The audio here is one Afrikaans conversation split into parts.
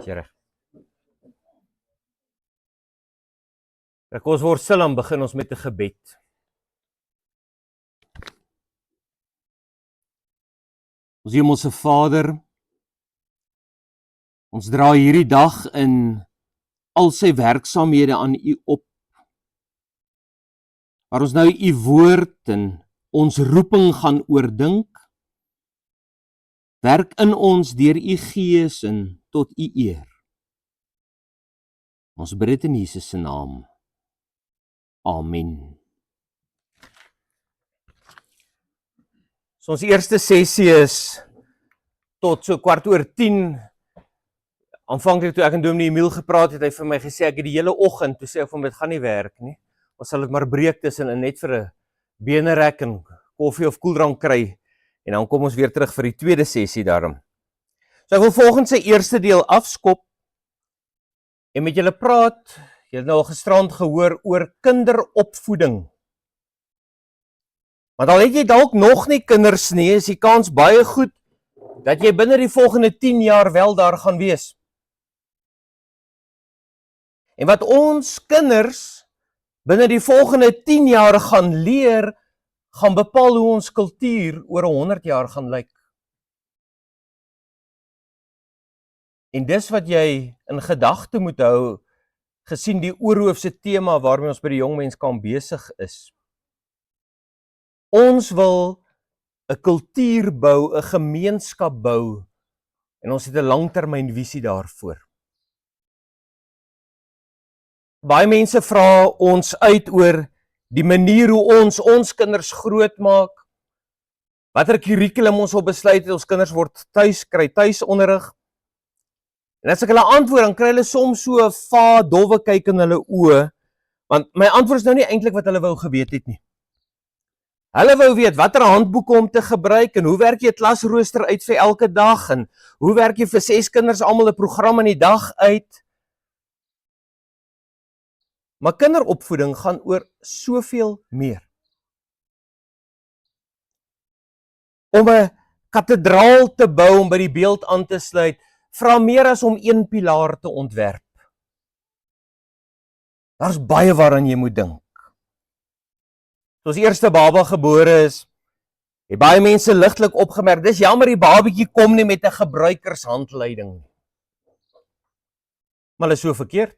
Here. Kom ons word stil en begin ons met 'n gebed. Ons Hemelse Vader, ons dra hierdie dag in al sy werksaamhede aan U op. Waar ons nou U woord en ons roeping gaan oordink. Werk in ons deur U Gees en tot U eer. Ons bid dit in Jesus se naam. Amen. So ons eerste sessie is tot so 10:15. Aanvanklik toe ek en Dominee Emiel gepraat het, hy vir my gesê ek het die hele oggend, toe sê ek vir hom dit gaan nie werk nie. Ons sal dit maar breek tussen net vir 'n benerek en koffie of koeldrank kry en dan kom ons weer terug vir die tweede sessie daarom. So ek wil volgens sy eerste deel afskop en met julle praat. Jy het nou al gisterand gehoor oor kinderopvoeding. Want al het jy dalk nog nie kinders nie, is die kans baie goed dat jy binne die volgende 10 jaar wel daar gaan wees. En wat ons kinders binne die volgende 10 jaar gaan leer, gaan bepaal hoe ons kultuur oor 100 jaar gaan lyk. En dis wat jy in gedagte moet hou, gesien die oorhoofse tema waarmee ons by die jong menskamp besig is. Ons wil 'n kultuur bou, 'n gemeenskap bou, en ons het 'n langtermynvisie daarvoor. Baie mense vra ons uit oor die manier hoe ons kinders grootmaak, watter kurrikulum ons op besluit het, ons kinders word kry tuisonderrig. En as ek hulle antwoord, dan kry hulle soms so 'n dowwe kyk in hulle oë, want my antwoord is nou nie eintlik wat hulle wou geweet het nie. Hulle wou weet watter handboeke om te gebruik en hoe werk jy 'n klasrooster uit vir elke dag en hoe werk jy vir 6 kinders almal 'n program in die dag uit. Maar kinderopvoeding gaan oor soveel meer. Om 'n kathedraal te bou, om by die beeld aan te sluit, vra meer as om 1 pilaar te ontwerp. Daar's baie waaraan jy moet dink. Soos eerste baba gebore is, het baie mense ligtelik opgemerk, dis jammer die babatjie kom nie met 'n gebruikershandleiding. Maar dit is so verkeerd.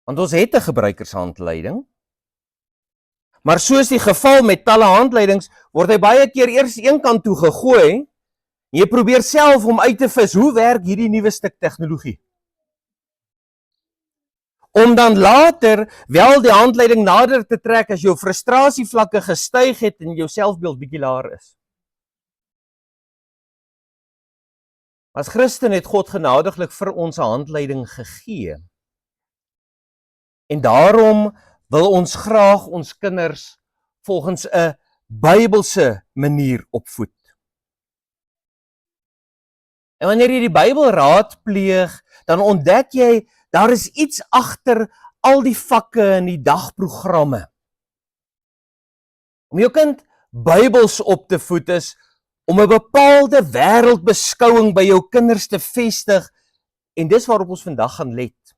Want ons het 'n gebruikershandleiding. Maar soos die geval met talle handleidings, word hy baie keer eers een kant toe gegooi. Jy probeer self om uit te vis, hoe werk hierdie nuwe stuk tegnologie? Om dan later wel die handleiding nader te trek as jou frustrasievlakke gestyg het en jou selfbeeld bietjie laer is. As Christen het God genadiglik vir ons 'n handleiding gegee. En daarom wil ons graag ons kinders volgens 'n Bybelse manier opvoed. En wanneer jy die Bybel raadpleeg, dan ontdek jy, daar is iets agter al die vakke en die dagprogramme. Om jou kind Bybels op te voed is, om 'n bepaalde wêreldbeskouing by jou kinders te vestig, en dis waarop ons vandag gaan let.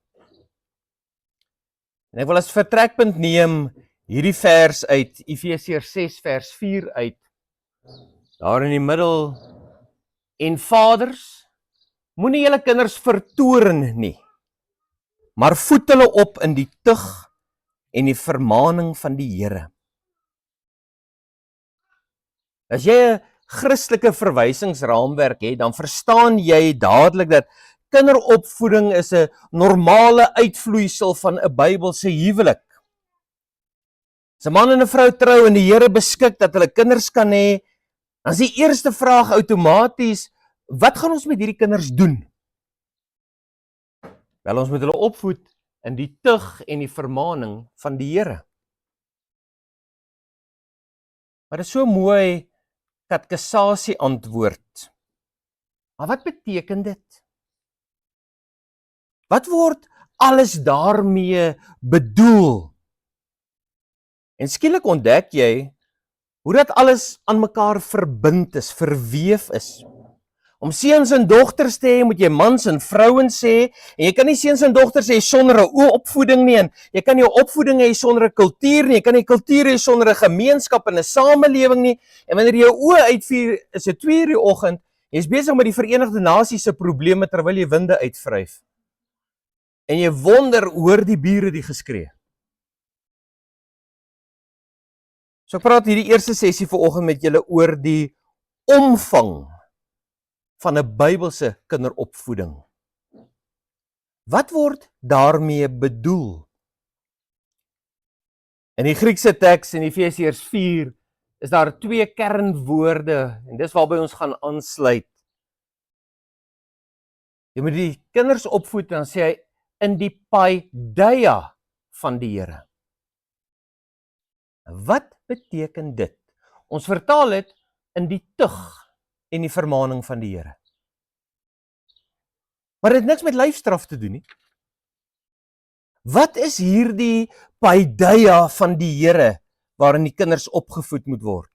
En ek wil as vertrekpunt neem hierdie vers uit Efesiërs 6 vers 4 uit. Daar in die middel, en vaders, moenie julle kinders vertoorn nie, maar voed hulle op in die tug en die vermaning van die Here. As jy 'n Christelike verwysingsraamwerk het, dan verstaan jy dadelik dat kinderopvoeding is 'n normale uitvloeisel van 'n Bybelse huwelik. As 'n man en 'n vrou trou en die Here beskik dat hulle kinders kan hê, dan is die eerste vraag outomaties, wat gaan ons met hierdie kinders doen? Wel, ons moet hulle opvoed in die tug en die vermaning van die Here. Maar dit is so mooi katekisasie antwoord. Maar wat beteken dit? Wat word alles daarmee bedoel? En skielik ontdek jy hoe dat alles aan mekaar verbind is, verweef is. Om seuns en dogters te hê, moet jy mans en vrouens hê, en jy kan nie seuns en dogters hê sonder 'n opvoeding nie, en jy kan nie 'n opvoeding hê sonder 'n kultuur nie, jy kan nie 'n kultuur hê sonder 'n gemeenskap en 'n samelewing nie, en wanneer jy jou oë uitvuur, is dit 2:00 die oggend, jy's besig met die Verenigde Nasies se probleme terwyl jy winde uitvryf. En jy wonder, hoor die bure die geskree. So ek praat hierdie eerste sessie vanoggend met julle oor die omvang van 'n Bybelse kinderopvoeding. Wat word daarmee bedoel? In die Griekse teks in Efesiërs 4 is daar 2 kernwoorde en dis waarby ons gaan aansluit. Jy moet die kinders opvoed, dan sê hy in die paideia van die Here. Wat beteken dit? Ons vertaal dit in die tug en die vermaaning van die Here. Maar dit het niks met lyfstraf te doen nie. Wat is hierdie paideia van die Here waarin die kinders opgevoed moet word?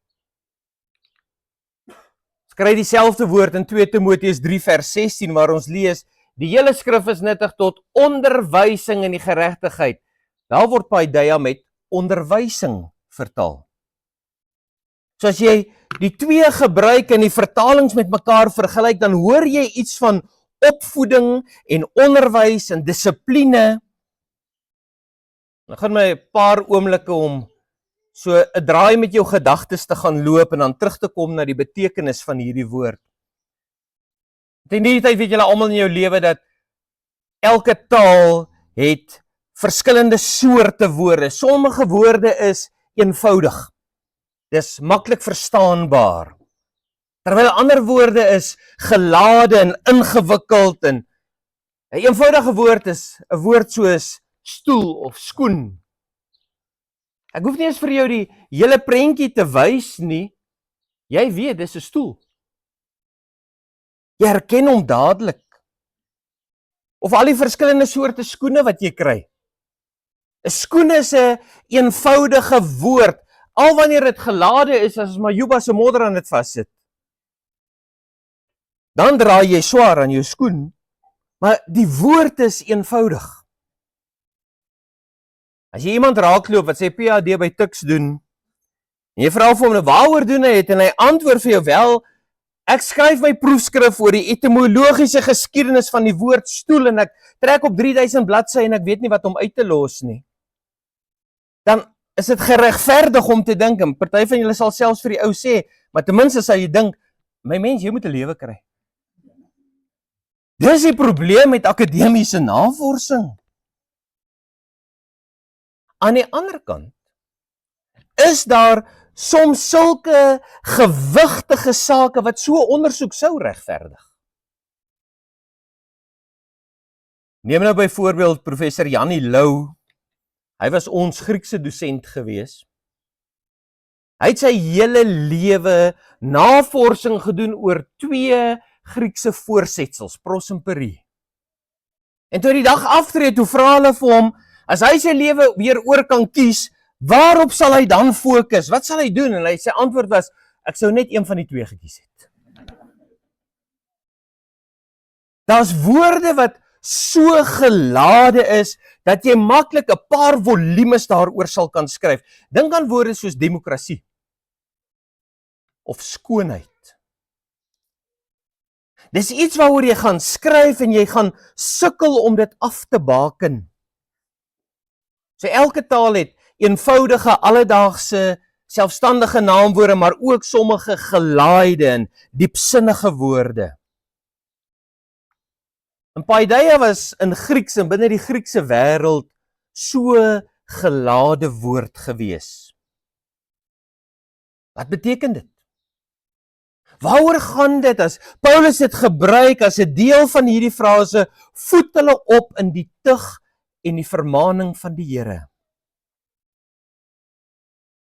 Ons kry dieselfde woord in 2 Timoteus 3 vers 16 waar ons lees, die hele skrif is nuttig tot onderwysing in die geregtigheid. Daar word paideia met onderwysing vertaal. So as jy die 2 gebruik en die vertalings met mekaar vergelyk, dan hoor jy iets van opvoeding en onderwys en dissipline. Dan gaan my 'n paar oomblikke om so 'n draai met jou gedagtes te gaan loop en dan terug te kom na die betekenis van hierdie woord. In die tyd weet julle almal in jou lewe dat elke taal het verskillende soorte woorde. Sommige woorde is eenvoudig. Dis maklik verstaanbaar. Terwyl ander woorde is gelade en ingewikkeld en 'n eenvoudige woord is 'n woord soos stoel of skoen. Ek hoef nie eens vir jou die hele prentjie te wys nie. Jy weet dis 'n stoel. Jy herken hom dadelik. Of al die verskillende soorte skoene wat jy kry. 'n Skoen is 'n eenvoudige woord. Al wanneer dit gelade is, as maar Juba se modder aan dit vassit. Dan draai jy swaar aan jou skoen, maar die woord is eenvoudig. As jy iemand raakloop wat sy PhD by Tuks doen, en jy vra vir hom waaroor doen hy het, en hy antwoord vir jou wel, ek skryf my proefskrif oor die etimologiese geskiedenis van die woord stoel, en ek trek op 3000 bladsye en ek weet nie wat om uit te los nie. Dan is dit geregverdig om te dink, en party van julle sal selfs vir die ou sê, maar ten minste sal jy dink, my mens, jy moet 'n lewe kry. Dis die probleem met akademiese navorsing. Aan die ander kant, is daar soms sulke gewigtige sake wat so ondersoek sou regverdig. Neem nou byvoorbeeld professor Jannie Lou. Hy was ons Griekse dosent gewees. Hy het sy hele lewe navorsing gedoen oor 2 Griekse voorsetsels, pros en peri. En toe die dag aftree, toe vra hulle vir hom, as hy sy lewe weer oor kan kies, waarop sal hy dan fokus? Wat sal hy doen? En sy antwoord was, ek sou net een van die 2 gekies het. Daar's woorde wat so gelade is, dat jy maklik 'n paar volumes daaroor sal kan skryf. Dink aan woorde soos demokrasie of skoonheid. Dis iets waaroor jy gaan skryf en jy gaan sukkel om dit af te baken. So elke taal het eenvoudige, alledaagse, selfstandige naamwoorde, maar ook sommige gelaaide en diepsinnige woorde. En paideia was in Grieks en binne die Griekse wêreld so gelade woord gewees. Wat beteken dit? Waaroor gaan dit as Paulus dit gebruik as 'n deel van hierdie frase, voed hulle op in die tug en die vermaaning van die Here?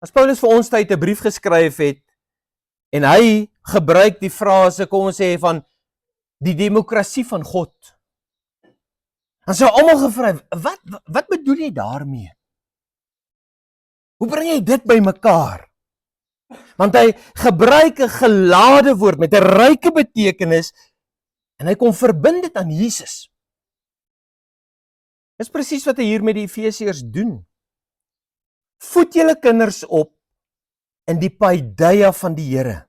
As Paulus vir ons tyd 'n brief geskryf het en hy gebruik die frase, kom ons sê van die demokrasie van God. Dan sou almal gevra, wat bedoel jy daarmee? Hoe bring jy dit by mekaar? Want hy gebruik 'n gelade woord met 'n ryke betekenis En hy kom verbind dit aan Jesus. Dis presies wat hy hier met die Efesiërs doen. Voed julle kinders op in die paideia van die Here.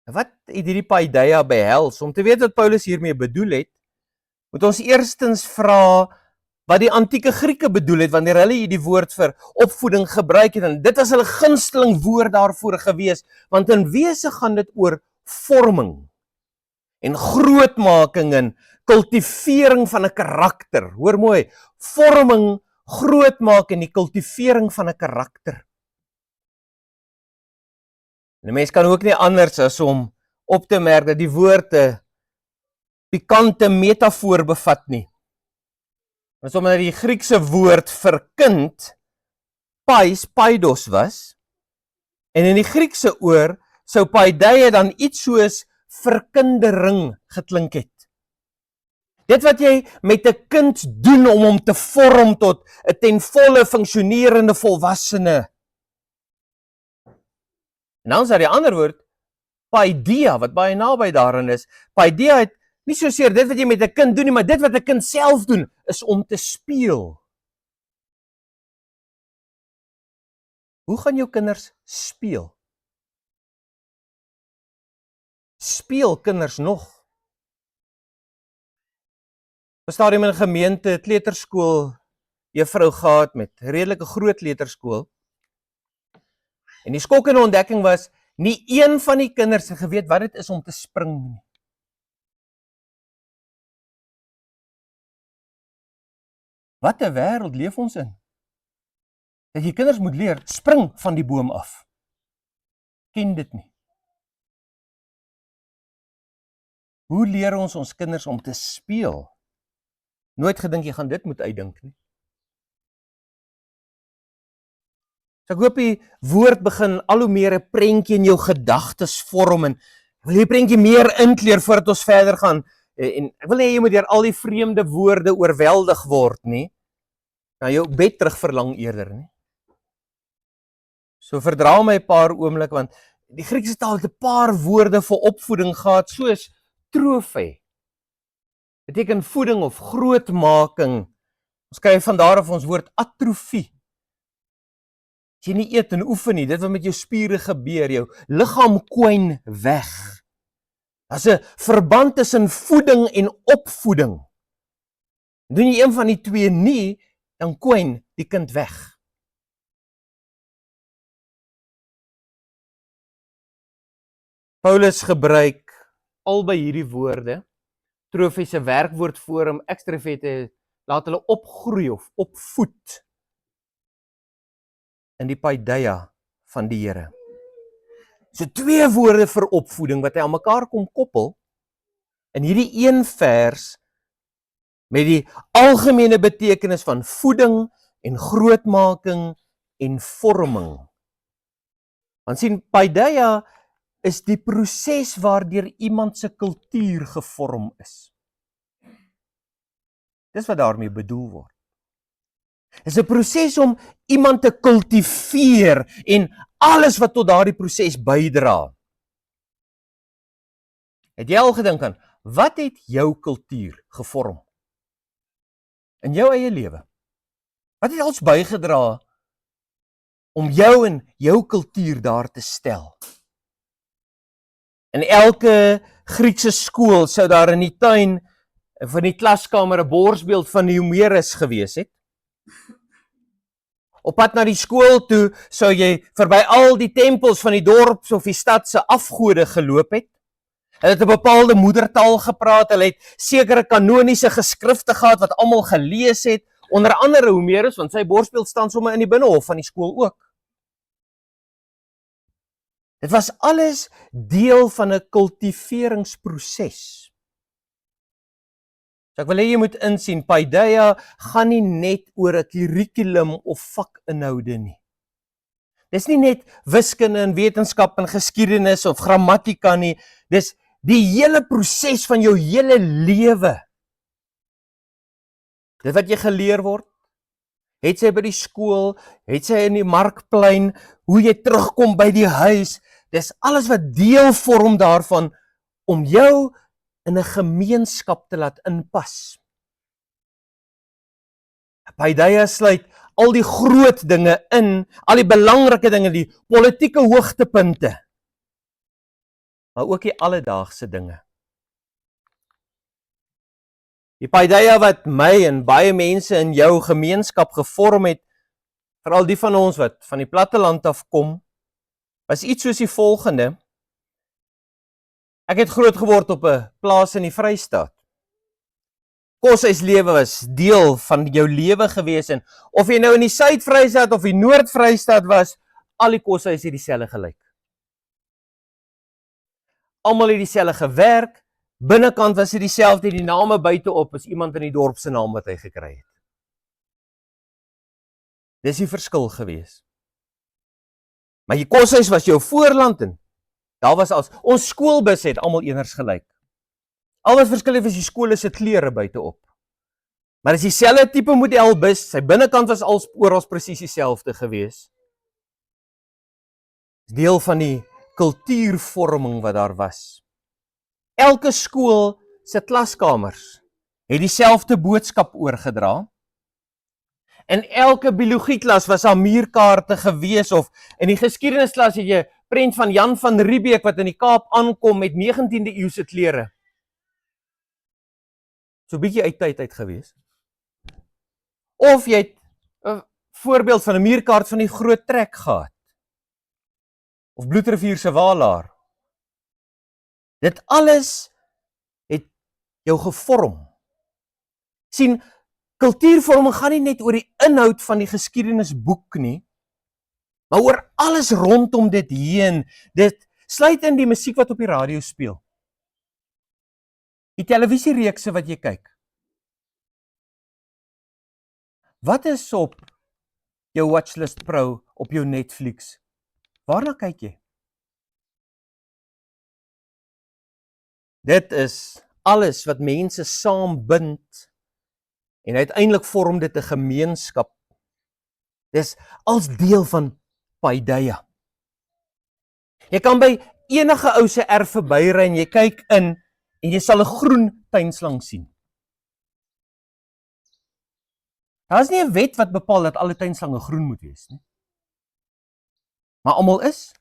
Wat het hierdie paideia behels? Om te weet wat Paulus hiermee bedoel het, moet ons eerstens vra wat die antieke Grieke bedoel het, wanneer hulle hierdie woord vir opvoeding gebruik het, en dit was hulle gunsteling woord daarvoor gewees, want in wese gaan dit oor vorming, en grootmaking, en kultivering van 'n karakter. Hoor mooi, vorming, grootmaak en die kultivering van 'n karakter. En 'n mens kan ook nie anders as om op te merk dat die woord 'n pikante metafoor bevat nie. Want omdat die Griekse woord vir kind paidos was, en in die Griekse oor sou paideia dan iets soos verkindering geklink het. Dit wat jy met 'n kind doen om hom te vorm tot 'n ten volle funksionerende volwassene. En dan is daar die ander woord, paideia, wat baie naby daarin is. Paideia het nie soseer dit wat jy met 'n kind doen nie, maar dit wat 'n kind self doen, is om te speel. Hoe gaan jou kinders speel? Speel kinders nog? Was daar in 'n gemeente kleuterskool juffrou gehad met 'n redelike groot kleuterskool. En die skokkende ontdekking was, nie een van die kinders het geweet wat dit is om te spring nie. Wat 'n wêreld leef ons in? Dat jy kinders moet leer, spring van die boom af. Ken dit nie. Hoe leer ons kinders om te speel? Nooit gedink jy gaan dit moet uitdink nie. So ek hoop die woord begin al hoe meer 'n prentjie in jou gedagtes vorm, en wil jy prentjie meer inkleer voordat ons verder gaan, en ek wil nie jy moet deur al die vreemde woorde oorweldig word nie, na jou bed terug verlang eerder nie. So verdra my 'n paar oomblik, want die Griekse taal het 'n paar woorde vir opvoeding gehad, soos trofee, beteken voeding of grootmaking. Ons kry van daar af ons woord atrofie. As jy nie eet en oefen nie, dit wat met jou spiere gebeur, jou liggaam kwyn weg. Daar's 'n verband tussen voeding en opvoeding. Doen jy een van die twee nie, dan kwyn die kind weg. Paulus gebruik albei hierdie woorde, trofee se werkwoordvorm, ekstrafete, laat hulle opgroei of opvoed in die paideia van die Here. So twee woorde vir opvoeding wat hy aan mekaar kom koppel in hierdie een vers met die algemene betekenis van voeding en grootmaking en vorming. Want sien, paideia is die proses waardeur iemand se kultuur gevorm is. Dis wat daarmee bedoel word. Dis 'n proses om iemand te kultiveer en alles wat tot daardie proses bydra. Het jy al gedink aan, wat het jou kultuur gevorm? In jou eie lewe? Wat het ons bygedra om jou en jou kultuur daar te stel? In elke Griekse skool sou daar in die tuin van die klaskamer 'n borsbeeld van Homerus gewees het. Op pad na die skool toe sou jy verby al die tempels van die dorp of die stad se afgode geloop het. Hulle het 'n bepaalde moedertaal gepraat, hulle het sekere kanoniese geskrifte gehad wat almal gelees het, onder andere Homerus, want sy borsbeeld staan sommer in die binnehof van die skool ook. Dit was alles deel van 'n kultiveringsproses. So ek wil hê jy moet insien, paideia gaan nie net oor 'n kurrikulum of vakinhoude nie. Dis nie net wiskunde en wetenskap en geskiedenis of grammatika nie, dis die hele proses van jou hele lewe. Dit wat jy geleer word, het sy by die skool, het sy in die markplein, hoe jy terugkom by die huis, dis alles wat deel vorm daarvan om jou in 'n gemeenskap te laat inpas. Paideia sluit al die groot dinge in, al die belangrike dinge, die politieke hoogtepunte, maar ook die alledaagse dinge. Die paideia wat my en baie mense in jou gemeenskap gevorm het, veral die van ons wat van die platteland af kom, was iets soos die volgende. Ek het groot geword op 'n plaas in die Vrystaat. Koshuislewe was deel van jou lewe gewees, en of jy nou in die Suid-Vrystaat of die Noord-Vrystaat was, al die koshuise het dieselfde gelyk. Almal het dieselfde gewerk, binnekant was dit dieselfde, die name buiteop is iemand in die dorp se naam wat hy gekry het. Dis die verskil gewees. Maar die koshuis was jou voorland, en daar was ons skoolbus het almal eners gelyk. Al wat verskil het was die skole se klere buiteop. Maar dis dieselfde tipe modelbus, sy binnekant was oral presies dieselfde gewees. Dis deel van die kultuurvorming wat daar was. Elke skool se klaskamers het dieselfde boodskap oorgedra. En elke biologieklas was daar muurkaarte gewees, of in die geskiedenisklas het jy 'n prent van Jan van Riebeeck wat in die Kaap aankom met 19de eeuse klere. So 'n bietjie uit tyd uit gewees. Of jy het 'n voorbeeld van 'n muurkaart van die Groot Trek gehad. Of Bloedrivier se Waalaar. Dit alles het jou gevorm. Sien, kultuurvorming gaan nie net oor die inhoud van die geskiedenisboek nie, maar oor alles rondom dit heen. Dit sluit in die musiek wat op die radio speel. Die televisiereekse wat jy kyk. Wat is op jou Watchlist Pro op jou Netflix? Waarna kyk jy? Dit is alles wat mense saambind en uiteindelik vorm dit 'n gemeenskap. Dis als deel van paideia. Jy kan by enige ou se erf verbyry en jy kyk in en jy sal 'n groen tuinslang sien. Daar is nie 'n wet wat bepaal dat alle tuinslange groen moet wees nie. Maar almal is.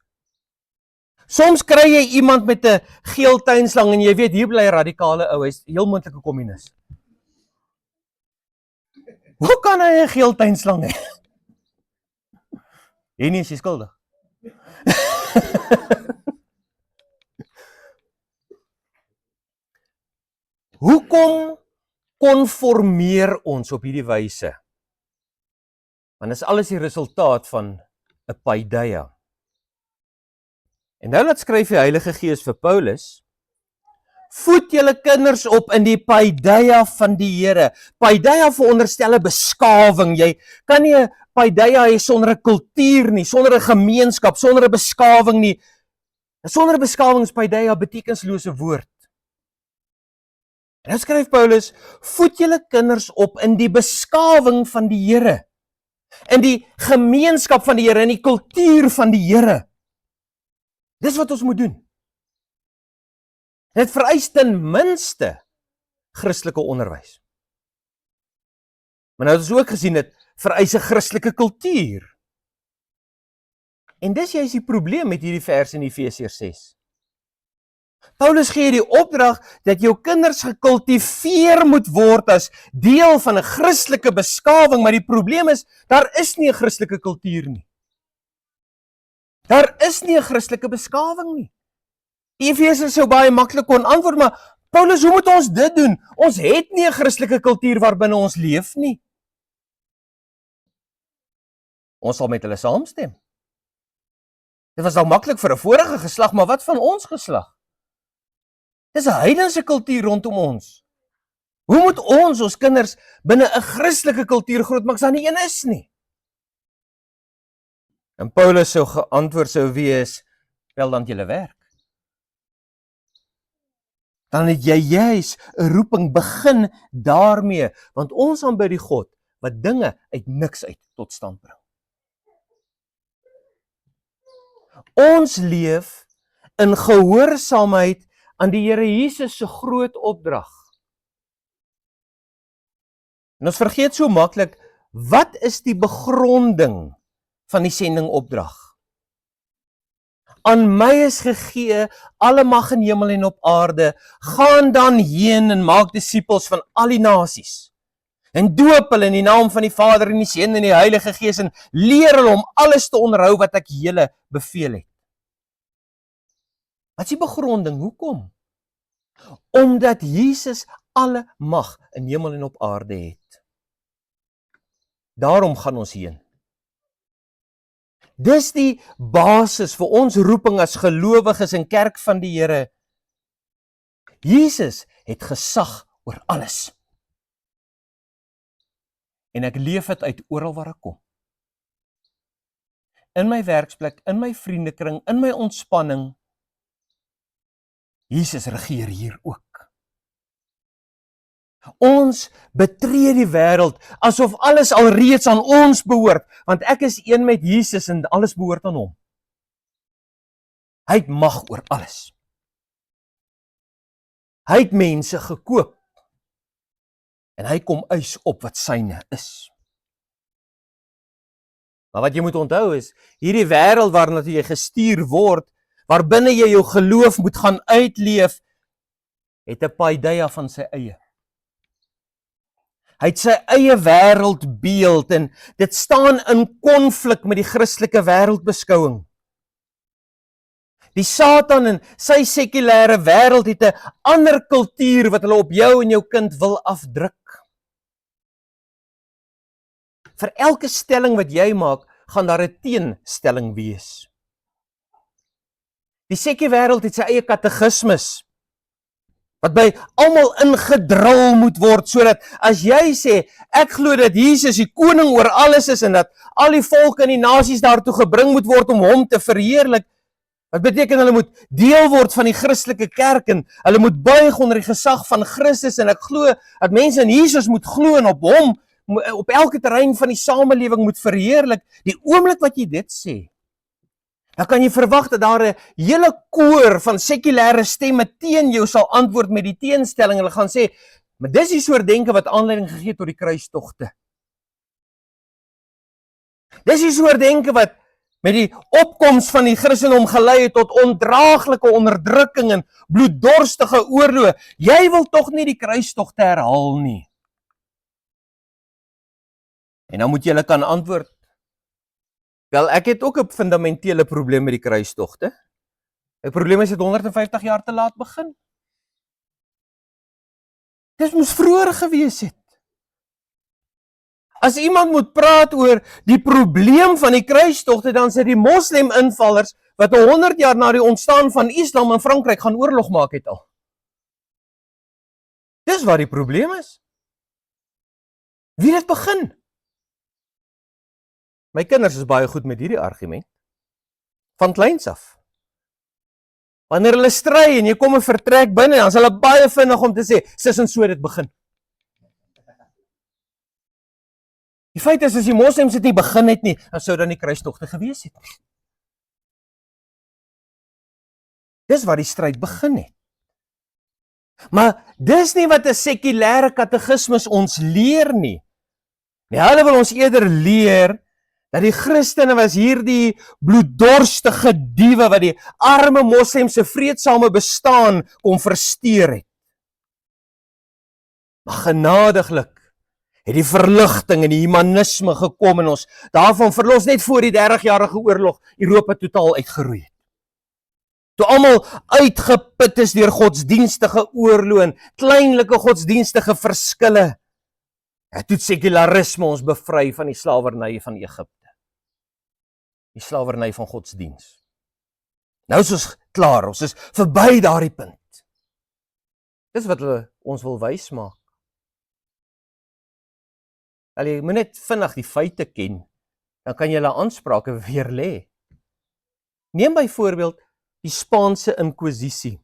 Soms kry jy iemand met 'n geel tuinslang en jy weet hier bly 'n radikale ou, hy's heel moontlik 'n kommunis. Hoe kan hy 'n geel tuinslang hê? Jy nie is jy skuldig. Hoekom konformeer ons op hierdie wyse? Want dit is alles die resultaat van 'n paideia. En nou laat skryf die Heilige Gees vir Paulus, voed julle kinders op in die paideia van die Here. Paideia veronderstel 'n beskawing. Jy kan nie 'n paideia hê sonder 'n kultuur nie, sonder 'n gemeenskap, sonder 'n beskawing nie. Sonder 'n beskawing is paideia betekenslose woord. En nou skryf Paulus, voed julle kinders op in die beskawing van die Here, in die gemeenskap van die Here, in die kultuur van die Here. Dis wat ons moet doen. Dit vereis ten minste Christelike onderwys. Maar nou het ons ook gesien, dit vereis 'n Christelike kultuur. En dis juist die probleem met hierdie vers in Efesiërs 6. Paulus gee die opdrag dat jou kinders gekultiveer moet word as deel van 'n Christelike beskawing, maar die probleem is, daar is nie 'n Christelike kultuur nie. Daar is nie 'n Christelike beskawing nie. Die Efesiërs sou baie maklik kon antwoord, maar Paulus, hoe moet ons dit doen? Ons het nie 'n Christelike kultuur waarbinne ons leef nie. Ons sal met hulle saamstem. Dit was al maklik vir 'n vorige geslag, maar wat van ons geslag? Dis 'n heidense kultuur rondom ons. Hoe moet ons kinders binne 'n Christelike kultuur grootmaak as daar nie een is nie? En Paulus sou geantwoord sou wees, wel dan julle werk. Dan het jy juis 'n roeping, begin daarmee, want ons aanbid die God wat dinge uit niks uit tot stand bring. Ons leef in gehoorsaamheid aan die Here Jesus se groot opdrag. En ons vergeet so maklik, wat is die begronding van die sendingopdrag? Aan my is gegee alle mag in hemel en op aarde, gaan dan heen en maak disippels van al die nasies, en doop hulle in die naam van die Vader en die Seun en die Heilige Gees, en leer hulle om alles te onderhou wat ek julle beveel het. Wat is die begronding? Hoekom? Omdat Jesus alle mag in hemel en op aarde het. Daarom gaan ons heen. Dis die basis vir ons roeping as gelowiges en kerk van die Here. Jesus het gesag oor alles. En ek leef dit uit oral waar ek kom. In my werksplek, in my vriendekring, in my ontspanning. Jesus regeer hier ook. Ons betree die wêreld asof alles alreeds aan ons behoort, want ek is een met Jesus en alles behoort aan hom. Hy het mag oor alles. Hy het mense gekoop en hy kom eis op wat syne is. Maar wat jy moet onthou is, hierdie wêreld waarna jy gestuur word, waarbinne jy jou geloof moet gaan uitleef, het 'n paideia van sy eie. Hy het sy eie wêreldbeeld en dit staan in konflik met die Christelike wêreldbeskouing. Die Satan en sy sekulêre wêreld het 'n ander kultuur wat hulle op jou en jou kind wil afdruk. Vir elke stelling wat jy maak, gaan daar 'n teenstelling wees. Die sekulêre wêreld het sy eie katekismes wat by almal ingedrul moet word, sodat as jy sê, ek glo dat Jesus die koning oor alles is en dat al die volke en die nasies daartoe gebring moet word om hom te verheerlik, wat beteken hulle moet deel word van die Christelike kerk en hulle moet buig onder die gesag van Christus en ek glo dat mense in Jesus moet glo en op hom, op elke terrein van die samelewing moet verheerlik. Die oomblik wat jy dit sê, dan kan jy verwag dat daar 'n hele koor van sekulêre stemme teen jou sal antwoord met die teenstelling. Hulle gaan sê, maar dis die soort denke wat aanleiding gegee het tot die kruistogte. Dis die soort denke wat met die opkoms van die Christendom gelei het tot ondraaglike onderdrukking en bloeddorstige oorloë. Jy wil tog nie die kruistogte herhaal nie. En dan moet jy hulle kan antwoord, wel, ek het ook 'n fundamentele probleem met die kruistogte. Die probleem is dit 150 jaar te laat begin. Dit moes vroeër gewees het. As iemand moet praat oor die probleem van die kruistogte, dan sê die moslim invallers wat 100 jaar na die ontstaan van Islam in Frankryk gaan oorlog maak het al. Dis wat die probleem is. Wie het begin? My kinders is baie goed met hierdie argument. Van kleins af. Wanneer hulle stry en jy kom 'n vertrek binne, dan is hulle baie vinnig om te sê, sis en so dit begin. Die feit is, as die moslems dit nie begin het nie, dan sou dan nie kruistogte gewees het. Dis waar die stryd begin het. Maar dis nie wat 'n sekulêre katekismes ons leer nie. Nee, hulle wil ons eerder leer dat die Christene was hierdie bloeddorstige diewe wat die arme moslems se vreedsame bestaan kon versteur het. Maar genadiglik het die verligting en die humanisme gekom en ons daarvan verlos net voor die 30-jarige oorlog Europa totaal uitgeroei het. Toe almal uitgeput is deur godsdienstige oorloë en kleinlike godsdienstige verskille, het toe sekularisme ons bevry van die slawerny van Egipte. Die slawerny van godsdiens. Nou is ons klaar, ons is verby daardie punt. Dis wat hulle ons wil wys maak. Jy moet net vinnig die feite ken, dan kan jy hulle aansprake weer lê. Neem byvoorbeeld die Spaanse Inkwisisie.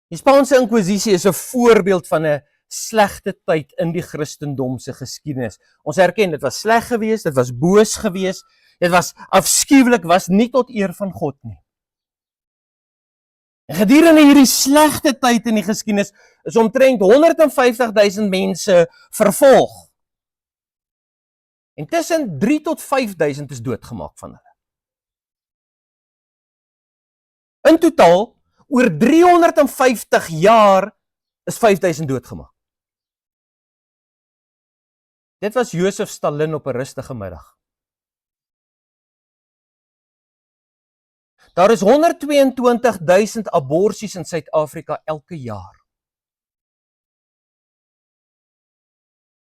Die Spaanse Inkwisisie is 'n voorbeeld van 'n slegte tyd in die Christendom se geskiedenis. Ons erken, dit was sleg geweest, dit was boos geweest, dit was afskuwelik, was nie tot eer van God nie. En gedurende hierdie slegte tyd in die geskiedenis is omtrent 150.000 mense vervolg. En tussen 3 tot 5.000 is doodgemaak van hulle. In totaal, oor 350 jaar is 5.000 doodgemaak. Dit was Josef Stalin op 'n rustige middag. Daar is 122.000 aborsies in Suid-Afrika elke jaar.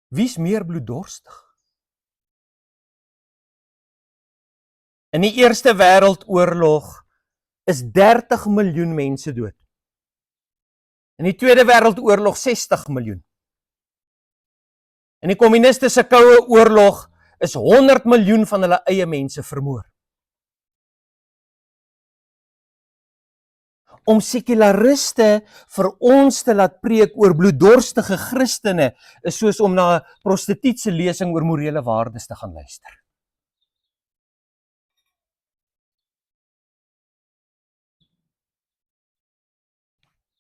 Wie's meer bloeddorstig? In die Eerste Wêreldoorlog is 30 miljoen mense dood. In die Tweede Wêreldoorlog 60 miljoen. In die kommuniste se koue oorlog is 100 miljoen van hulle eie mense vermoor. Om sekulariste vir ons te laat preek oor bloeddorstige Christene is soos om na 'n prostituutse lesing oor morele waardes te gaan luister.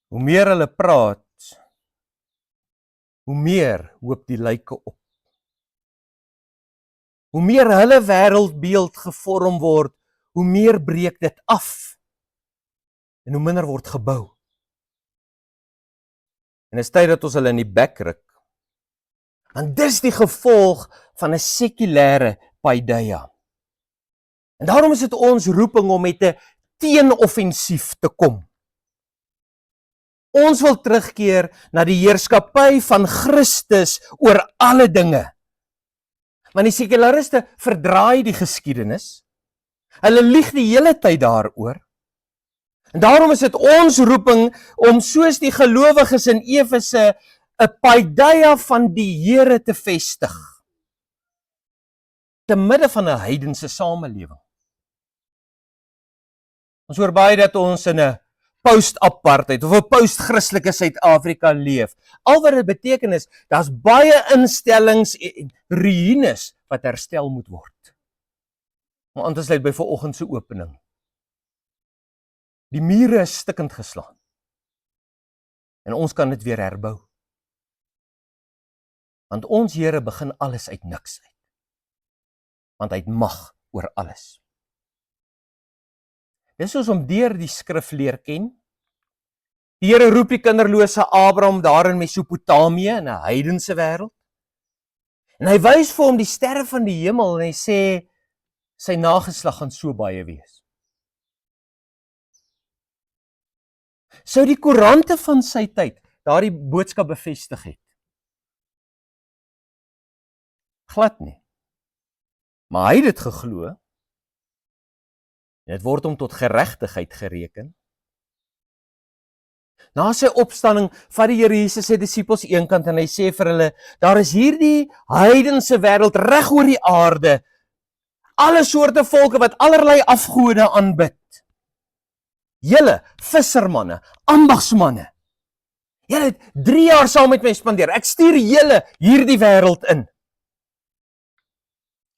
Hoe meer hulle praat, hoe meer hoop die lyke op. Hoe meer hulle wêreldbeeld gevorm word, hoe meer breek dit af. En hoe minder word gebou. En is tyd dat ons hulle in die bek ruk. Want dis die gevolg van 'n sekulêre paideia. En daarom is dit ons roeping om met 'n teenoffensief te kom. Ons wil terugkeer na die heerskappy van Christus oor alle dinge. Want die sekulariste verdraai die geskiedenis. Hulle lieg die hele tyd daaroor. En daarom is dit ons roeping om soos die gelowiges in Efese 'n paideia van die Here te vestig. Te midde van 'n heidense samelewing. Ons hoor baie dat ons in 'n post-apartheid of 'n post-Christelike Suid-Afrika leef. Al wat dit beteken is, daar's baie instellings en ruïnes wat herstel moet word. Maar aan te sluit by vanoggend se opening. Die mure is stikkend geslaan. En ons kan dit weer herbou. Want ons Here begin alles uit niks uit. Want hy het mag oor alles. Dis soos om deur die skrif leer ken. Die Here roep die kinderlose Abraham daar in Mesopotamië in 'n heidense wêreld. En hy wys vir hom die sterre van die hemel en hy sê sy nageslag gaan so baie wees. Sou die koerante van sy tyd daardie boodskap bevestig het? Glad nie. Maar hy het dit geglo. En dit word hom tot geregtigheid gereken. Na sy opstanding vat die Here Jesus sy disippels eenkant en hy sê vir hulle, daar is hierdie heidense wêreld reg oor die aarde, alle soorte volke wat allerlei afgode aanbid. Julle vissermanne, ambagsmanne. Julle het 3 jaar saam met my spandeer. Ek stuur julle hierdie wêreld in.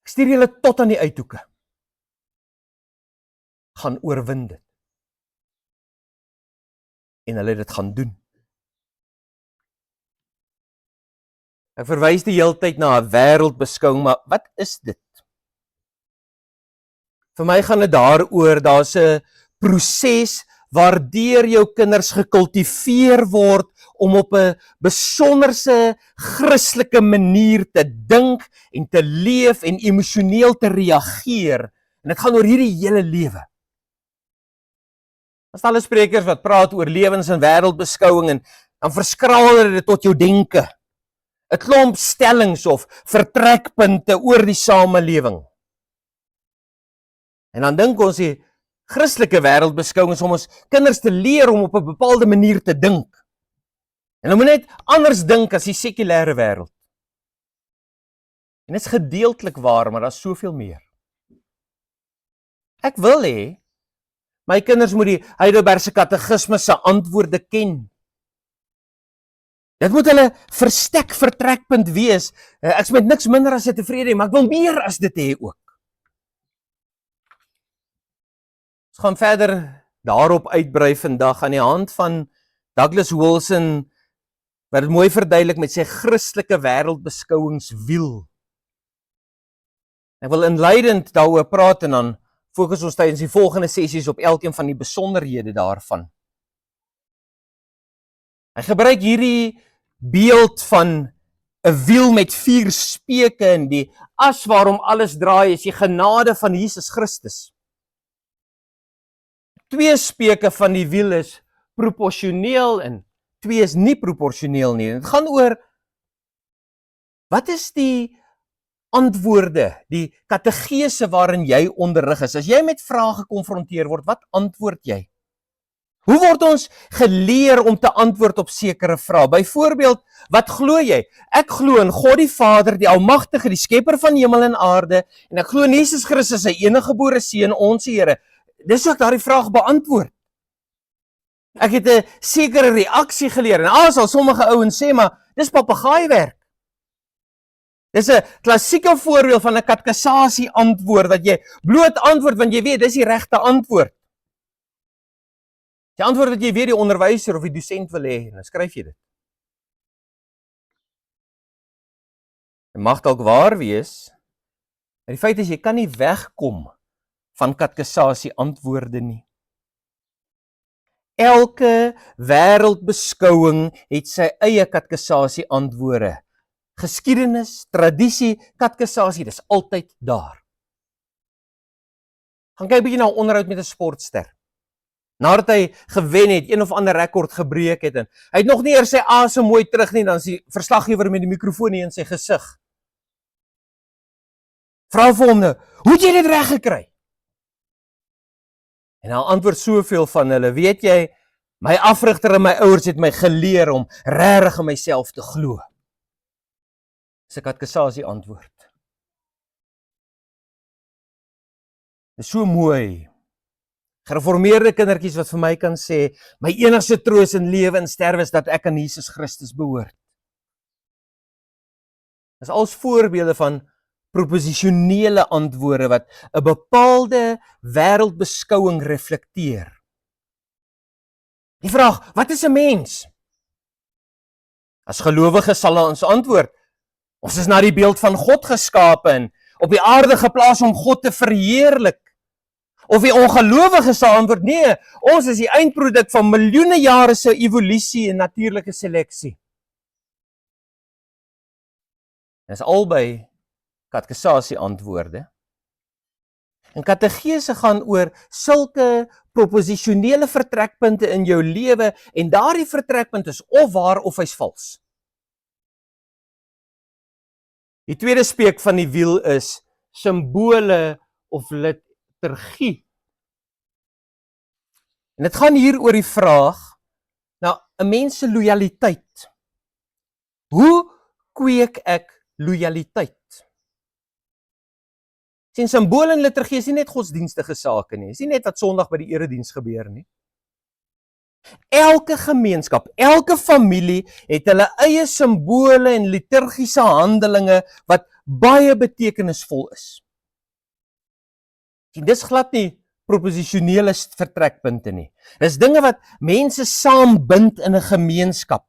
Ek stuur julle tot aan die uithoeke. Gaan oorwin dit. En hulle het dit gaan doen. Ek verwys die hele tyd na 'n wêreldbeskouing, maar wat is dit? Vir my gaan dit daaroor, daar's 'n proses waardeur jou kinders gekultiveer word om op 'n besonderse Christelike manier te dink en te leef en emosioneel te reageer. En dit gaan oor hierdie hele lewe. As alle sprekers wat praat oor lewens- en wêreldbeskouing en dan verskraal hulle dit tot jou denke. 'n Klomp stellings of vertrekpunte oor die samelewing. En dan dink ons die Christelike wêreldbeskouing is om ons kinders te leer om op 'n bepaalde manier te dink. En hulle moet net anders dink as die sekulêre wêreld. En dit is gedeeltelik waar, maar daar's soveel meer. Ek wil hê my kinders moet die Heidelbergse Katekismus se antwoorde ken. Dit moet hulle vertrekpunt wees. Ek is met niks minder as tevrede, maar ek wil meer as dit hê ook. Ons gaan verder daarop uitbrei vandag aan die hand van Douglas Wilson, wat dit mooi verduidelik met sy Christelike wêreldbeskouingswiel. Ek wil inleidend daaroor praat en dan fokus ons tydens die volgende sessies op elkeen van die besonderhede daarvan. Hy gebruik hierdie beeld van 'n wiel met 4 speke en die as waarom alles draai is die genade van Jesus Christus. 2 speke van die wiel is proporsioneel en 2 is nie proporsioneel nie. Dit gaan oor wat is die antwoorde, die kategese waarin jy onderrig is. As jy met vrae gekonfronteer word, wat antwoord jy? Hoe word ons geleer om te antwoord op sekere vrae? Byvoorbeeld, wat glo jy? Ek glo in God die Vader, die Almagtige, die skepper van hemel en aarde, en ek glo in Jesus Christus, sy eniggebore seun, ons Here. Dis hoe ek daardie vraag beantwoord. Ek het 'n sekere reaksie geleer en al sommige ouens sê maar dis papegaaiwerk. Dis 'n klassieke voorbeeld van 'n katekisasie antwoord wat jy bloot antwoord want jy weet dis die regte antwoord. Die antwoord wat jy weet die onderwyser of die dosent wil hê, dan skryf jy dit. Dit mag dalk waar wees, maar die feit is jy kan nie wegkom van katekisasie antwoorde nie. Elke wêreldbeskouing het sy eie katekisasie antwoorde. Geskiedenis, tradisie, katekisasie, dis altyd daar. Gaan kyk 'n bietjie na 'n onderhoud met 'n sportster. Nadat hy gewen het, een of ander rekord gebreek het en hy het nog nie eers sy asem mooi terug nie, dan is die verslaggewer met die mikrofoon hier in sy gesig. Vra vir hom nou, hoe het jy dit reg gekry? En hy antwoord soveel van hulle, weet jy, my afrigter en my ouers het my geleer om regtig in myself te glo. Dis 'n katekisasie antwoord. Dis so mooi. Gereformeerde kindertjies wat vir my kan sê, my enigste troos in lewe en sterwe is dat ek aan Jesus Christus behoort. Dis als voorbeelde van proposisionele antwoorde wat 'n bepaalde wêreldbeskouing reflekteer. Die vraag, wat is 'n mens? As gelowiges sal ons antwoord, ons is na die beeld van God geskape en op die aarde geplaas om God te verheerlik. Of die ongelowiges sal antwoord, nee, ons is die eindproduk van miljoene jare se evolusie en natuurlike seleksie. Dis albei katekisasie antwoorde. En kategese gaan oor sulke proposisionele vertrekpunte in jou lewe en daardie vertrekpunt is of waar of hy's vals. Die tweede speek van die wiel is simbole of liturgie. En dit gaan hier oor die vraag, nou, 'n mens se lojaliteit. Hoe kweek ek lojaliteit? Sien, simbole en liturgie is nie net godsdienstige sake nie. Is nie net wat Sondag by die erediens gebeur nie. Elke gemeenskap, elke familie het hulle eie simbole en liturgiese handelinge wat baie betekenisvol is. En dis glad nie proposisionele vertrekpunte nie. Dis dinge wat mense saambind in 'n gemeenskap.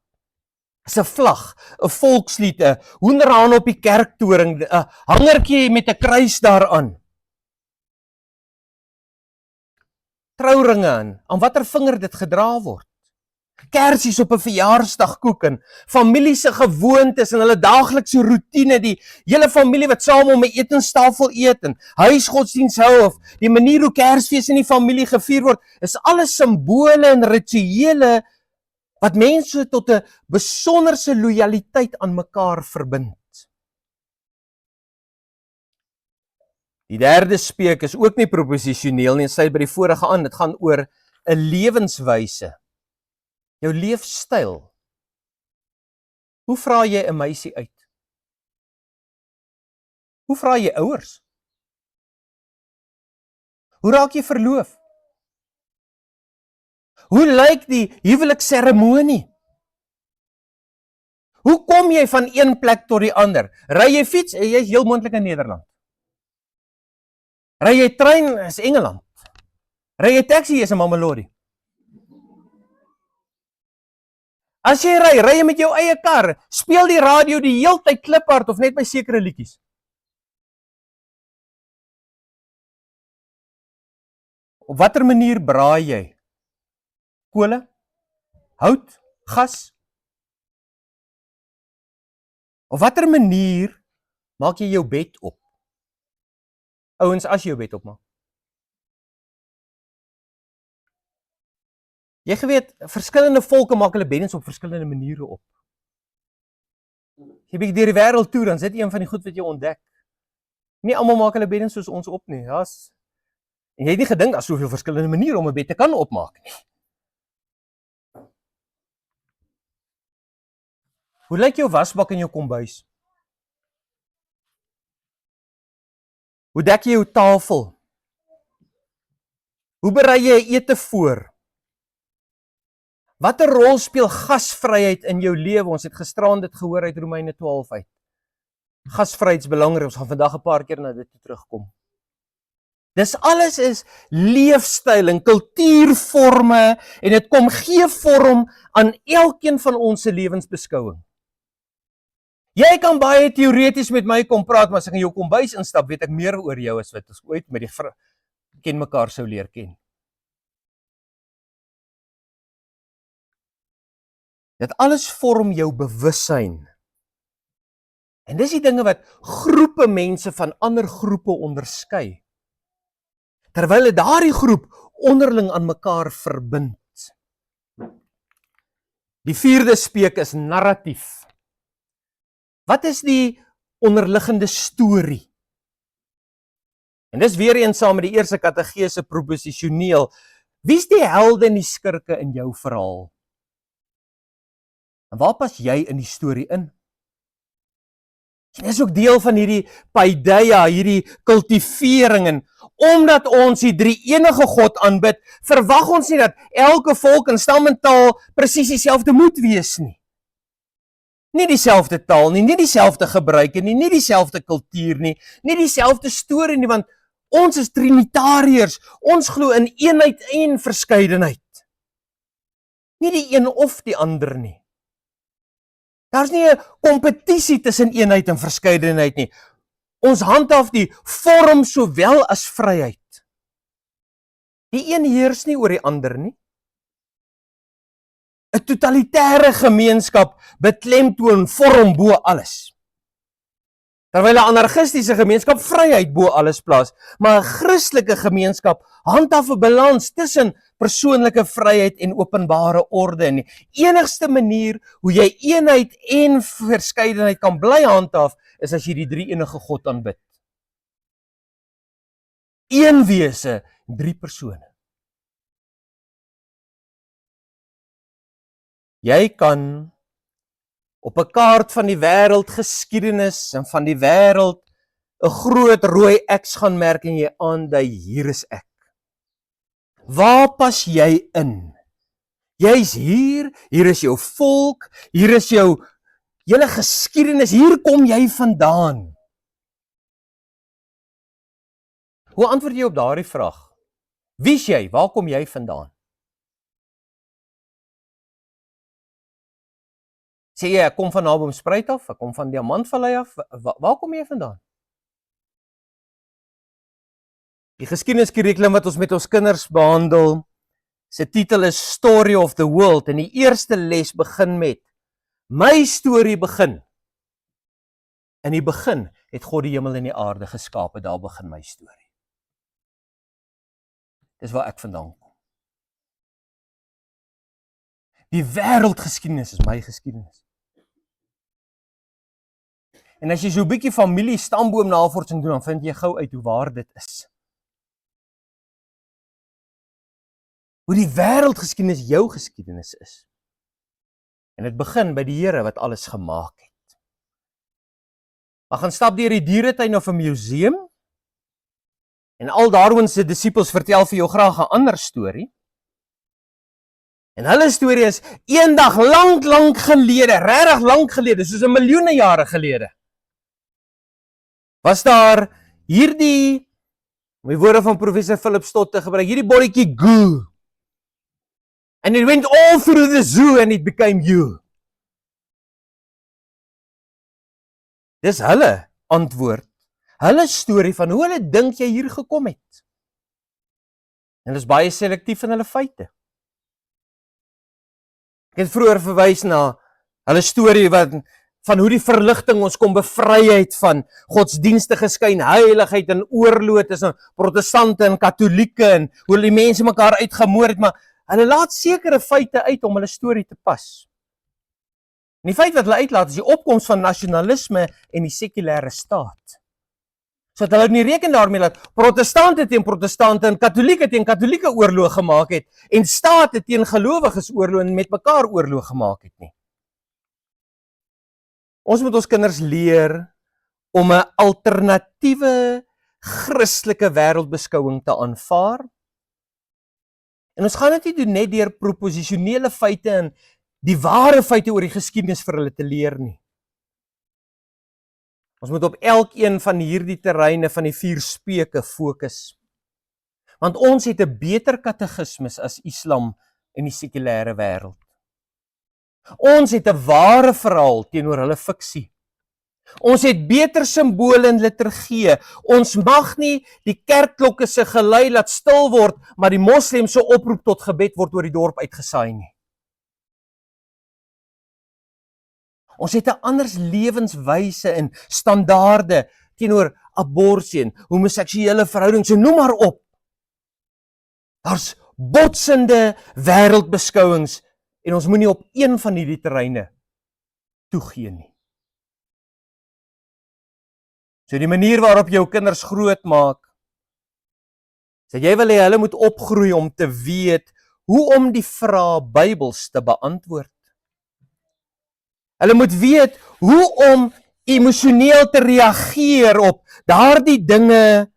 Dis 'n vlag, 'n volkslied, 'n hoenderhaan op die kerktoring, 'n hangertjie met 'n kruis daaraan. Trouringe aan watter vinger dit gedra word. Kersies op 'n verjaarsdagkoek en familie se gewoontes en hulle daaglikse roetine, die hele familie wat saam om 'n etenstafel eet en huisgodsdiens hou of die manier hoe Kersfees in die familie gevier word, is alles simbole en rituele wat mense tot 'n besonderse lojaliteit aan mekaar verbind. Die derde speek is ook nie proposisioneel nie, sluit by die vorige aan, dit gaan oor 'n lewenswyse. Jou leefstyl. Hoe vra jy 'n meisie uit? Hoe vra jy ouers? Hoe raak jy verloof? Hoe lyk die huwelikseremonie? Hoe kom jy van een plek tot die ander? Ry jy fiets? Jy is heel moontlik in Nederland. Ry jy trein? Is Engeland. Ry jy taxi? Is in Mamelodi. As jy ry jy met jou eie kar, speel die radio die heeltyd kliphard of net by sekere liedjies. Op watter manier braai jy? Kole? Hout? Gas? Op watter manier maak jy jou bed op? Ouens, as jy jou bed opmaak. Jy geweet, verskillende volke maak hulle beddens op verskillende maniere op. Jy bietjie deur die wêreld toe, dan sit een van die goed wat jy ontdek. Nie almal maak hulle beddens soos ons op nie. En jy het nie gedink daar's soveel verskillende maniere om 'n bed te kan opmaak nie. Hoe lyk jou wasbak in jou kombuis? Hoe dek jy jou tafel? Hoe berei jy ete voor? Watter rol speel gasvryheid in jou lewe? Ons het gisteraan dit gehoor uit Romeine 12 uit. Gasvryheid is belangrik, ons gaan vandag 'n paar keer na dit terugkom. Dis alles is leefstyl en kultuurvorme en dit kom gee vorm aan elkeen van ons se lewensbeskouing. Jy kan baie teoreties met my kom praat, maar as ek in jou kombuis instap, weet ek meer oor jou as wat ons ooit met die ken mekaar sou leer ken. Dit alles vorm jou bewussyn. En dis die dinge wat groepe mense van ander groepe onderskei. Terwyl daardie groep onderling aan mekaar verbind. Die vierde speek is narratief. Wat is die onderliggende storie? En dis weer eens saam met die eerste kategese proposisioneel. Wie's die helde en die skurke in jou verhaal? En waar pas jy in die storie in? En dis ook deel van hierdie paideia, hierdie kultivering, en omdat ons die drie enige God aanbid, verwag ons nie dat elke volk en stam en taal presies dieselfde moet wees nie. Nie dieselfde taal nie, nie dieselfde gebruike nie, nie dieselfde kultuur nie, nie dieselfde storie nie, want ons is trinitariërs, ons glo in eenheid en verskeidenheid. Nie die een of die ander nie. Daar's nie 'n kompetisie tussen eenheid en verskeidenheid nie. Ons handhaaf die vorm sowel as vryheid. Die een heers nie oor die ander nie. 'n Totalitêre gemeenskap beklemtoon vorm bo alles. Terwyl 'n anarchistiese gemeenskap vryheid bo alles plaas, maar 'n Christelike gemeenskap handhaaf 'n balans tussen persoonlike vryheid en openbare orde. En die enigste manier hoe jy eenheid en verskeidenheid kan bly handhaaf, is as jy die drie enige God aanbid. Een wese, drie persone. Jy kan op 'n kaart van die wêreld geskiedenis en van die wêreld 'n groot rooi X gaan merk en jy aandui, hier is ek. Waar pas jy in? Jy's hier is jou volk, hier is jou hele geskiedenis, hier kom jy vandaan. Hoe antwoord jy op daardie vraag? Wie's jy? Waar kom jy vandaan? Sê jy, ek kom van Naboomspruit af, ek kom van Diamantvallei af, waar kom jy vandaan? Die geskiedeniskurrikulum wat ons met ons kinders behandel, se titel is Story of the World, en die eerste les begin met, my storie begin. In die begin het God die hemel en die aarde geskape, daar begin my storie. Dis waar ek vandaan kom. Die wêreldgeskiedenis is my geskiedenis. En as jy so 'n bietjie familie stamboom navorsing doen, dan vind jy gou uit hoe waar dit is. Hoe die wêreldgeskiedenis jou geskiedenis is. En dit begin by die Here wat alles gemaak het. Ons gaan stap deur die dieretuin of 'n museum. En al Darwin se disippels vertel vir jou graag 'n ander storie. En hulle storie is eendag lank gelede, regtig lank gelede, soos 'n miljoene jare gelede. Was daar hierdie, om die woorde van professor Philip Stott te gebruik, hierdie bolletjie goo. And it went all through the zoo and it became you. Dis hulle antwoord. Hulle storie van hoe hulle dink jy hier gekom het. En hulle is baie selektief in hulle feite. Ek het vroeër verwys na hulle storie van hoe die verligting ons kom bevry het van godsdienstige skynheiligheid en oorlog tussen protestante en katolieke en hoe die mense mekaar uitgemoor het, maar hulle laat sekere feite uit om hulle storie te pas. En die feit wat hulle uitlaat is die opkoms van nasionalisme en die sekulêre staat. So dat hulle nie reken daarmee dat protestante teen protestante en katolieke teen katolieke oorlog gemaak het en state teen gelowiges oorlog en met mekaar oorlog gemaak het nie. Ons moet ons kinders leer om 'n alternatiewe Christelike wêreldbeskouing te aanvaar. En ons gaan dit nie doen net deur proposisionele feite en die ware feite oor die geskiedenis vir hulle te leer nie. Ons moet op elkeen van hierdie terreine van die 4 speuke fokus. Want ons het 'n beter katekismus as Islam in die sekulêre wêreld. Ons het 'n ware verhaal teenoor hulle fiksie. Ons het beter simbole en liturgie. Ons mag nie die kerkklokke se gelui laat stil word, maar die moslim se oproep tot gebed word oor die dorp uitgesaai nie. Ons het 'n anders lewenswyse en standaarde teenoor abortus en homoseksuele verhoudings, so noem maar op. Daar's botsende wêreldbeskouings en ons moenie op een van hierdie terreine toegee nie. So die manier waarop jou kinders grootmaak, sê jy wil hê hulle moet opgroei om te weet hoe om die vrae Bybels te beantwoord. Hulle moet weet hoe om emosioneel te reageer op daardie dinge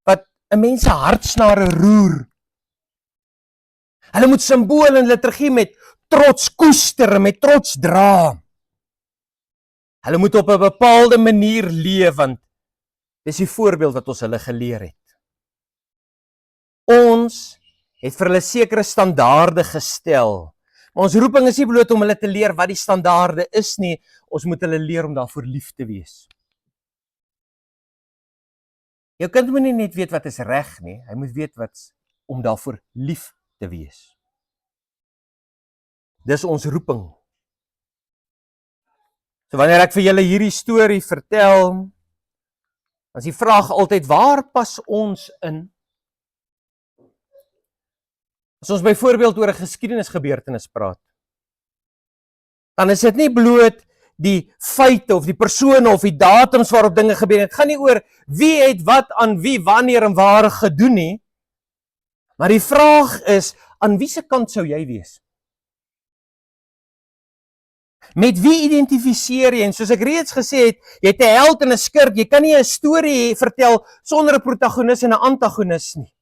wat 'n mens se hartsnare roer. Hulle moet simbole en liturgie met trots koester en met trots dra. Hulle moet op 'n bepaalde manier leef, want dis die voorbeeld wat ons hulle geleer het. Ons het vir hulle sekere standaarde gestel. Maar ons roeping is nie bloot om hulle te leer wat die standaarde is nie, ons moet hulle leer om daarvoor lief te wees. Jou kind moet nie net weet wat is reg nie, hy moet weet wat om daarvoor lief te wees. Dis ons roeping. So wanneer ek vir julle hierdie storie vertel, dan is die vraag altyd, waar pas ons in? As ons byvoorbeeld oor 'n geskiedenisgebeurtenis praat, dan is dit nie bloot die feite of die persone of die datums waarop dinge gebeur het. Dit gaan nie oor wie het wat aan wie, wanneer en waar gedoen nie. Maar die vraag is, aan wie se kant sou jy wees? Met wie identifiseer jy? En soos ek reeds gesê het, jy het 'n held en 'n skurk. Jy kan nie 'n storie vertel sonder 'n protagonis en 'n antagonis nie.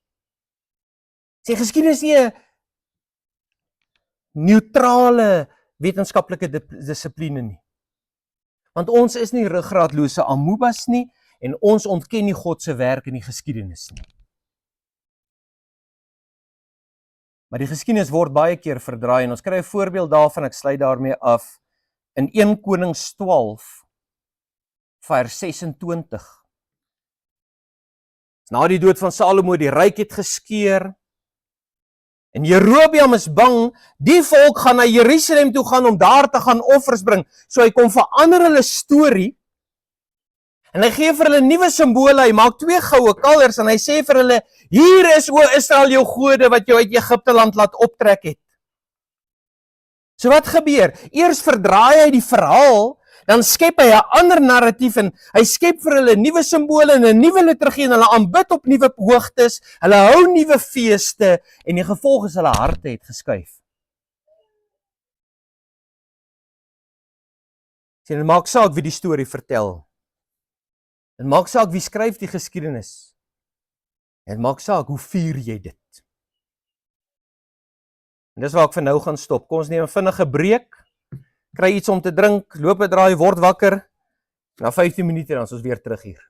Sê geskiedenis nie 'n neutrale wetenskaplike dissipline nie. Want ons is nie ruggraatlose amoebas nie en ons ontken nie God se werk in die geskiedenis nie. Maar die geskiedenis word baie keer verdraai en ons kry 'n voorbeeld daarvan, ek sluit daarmee af, in 1 Konings 12 vers 26. Na die dood van Salomo, die ryk het geskeur, en Jerobeam is bang, die volk gaan na Jerusalem toe gaan om daar te gaan offers bring. So hy kom verander hulle storie, en hy gee vir hulle nuwe simbole, hy maak 2 goue kalvers, en hy sê vir hulle, hier is o Israel jou gode, wat jou uit Egipte land laat optrek het. So wat gebeur? Eers verdraai hy die verhaal, dan skep hy 'n ander narratief en hy skep vir hulle nuwe simbole en 'n nuwe liturgie en hulle aanbid op nuwe hoogtes, hulle hou nuwe feeste en die gevolg is hulle harte het geskuif. Sien, dit maak saak wie die storie vertel. Dit maak saak wie skryf die geskiedenis. Dit maak saak hoe vier jy dit. En dis waar ek vir nou gaan stop. Kom ons neem 'n vinnige breek. Kry iets om te drink, loop 'n draai, word wakker. Na 15 minute dan is ons weer terug hier.